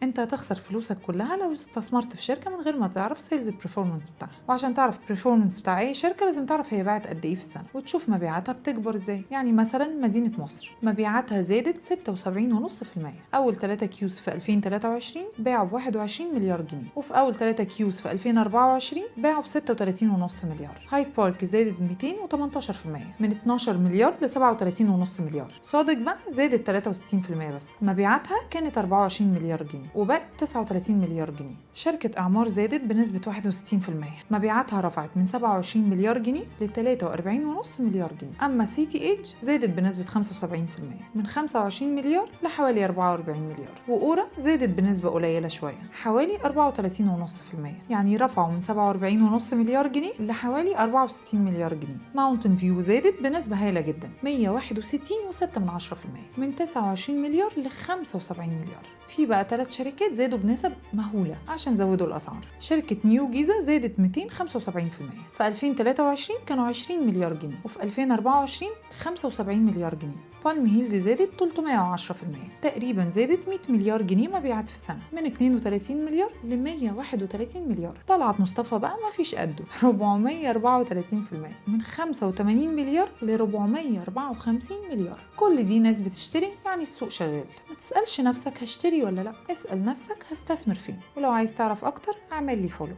انت هتخسر فلوسك كلها لو استثمرت في شركه من غير ما تعرف سيلز برفورمانس بتاعها. وعشان تعرف برفورمانس بتاع اي شركه لازم تعرف هي باعت قد ايه في السنه، وتشوف مبيعاتها بتكبر ازاي. يعني مثلا مدينه مصر مبيعاتها زادت 76.5%. اول 3 كيوز في 2023 باعوا ب 21 مليار جنيه، وفي اول 3 كيوز في 2024 باعوا ب 36.5 مليار. هايد بارك زادت 218% من 12 مليار ل 37.5 مليار. صادق بقى زادت 63% بس، مبيعاتها كانت 24 مليار جنيه وبقت 39 مليار جنيه. شركة أعمار زادت بنسبة 61%، مبيعاتها رفعت من 27 مليار جنيه ل 43.5 مليار جنيه. أما سي تي اتش زادت بنسبة 75% من 25 مليار لحوالي 44 مليار. وأورا زادت بنسبة قليلة شوية حوالي 34.5%، يعني رفعوا من 47.5 مليار جنيه لحوالي 64 مليار جنيه. ماونتن فيو زادت بنسبة هائلة جدا 161.6% من 29 مليار ل 75 مليار. في بقى 3 شركات زادوا بنسب مهولة عشان زودوا الأسعار. شركة نيو جيزة زادت 275%، في 2023 كانوا 20 مليار جنيه، وفي 2024 75 مليار جنيه. بالم هيلز زادت 310%، تقريبا زادت 100 مليار جنيه مبيعات في السنة من 32 مليار ل 131 مليار. طلعت مصطفى بقى ما فيش قده 434%، من 85 مليار ل 454 مليار. كل دي ناس بتشتري، يعني السوق شغال. ما تسألش نفسك هشتري ولا لا، اسأل نفسك هستثمر فين. ولو عايز تعرف اكتر اعمل لي فولو.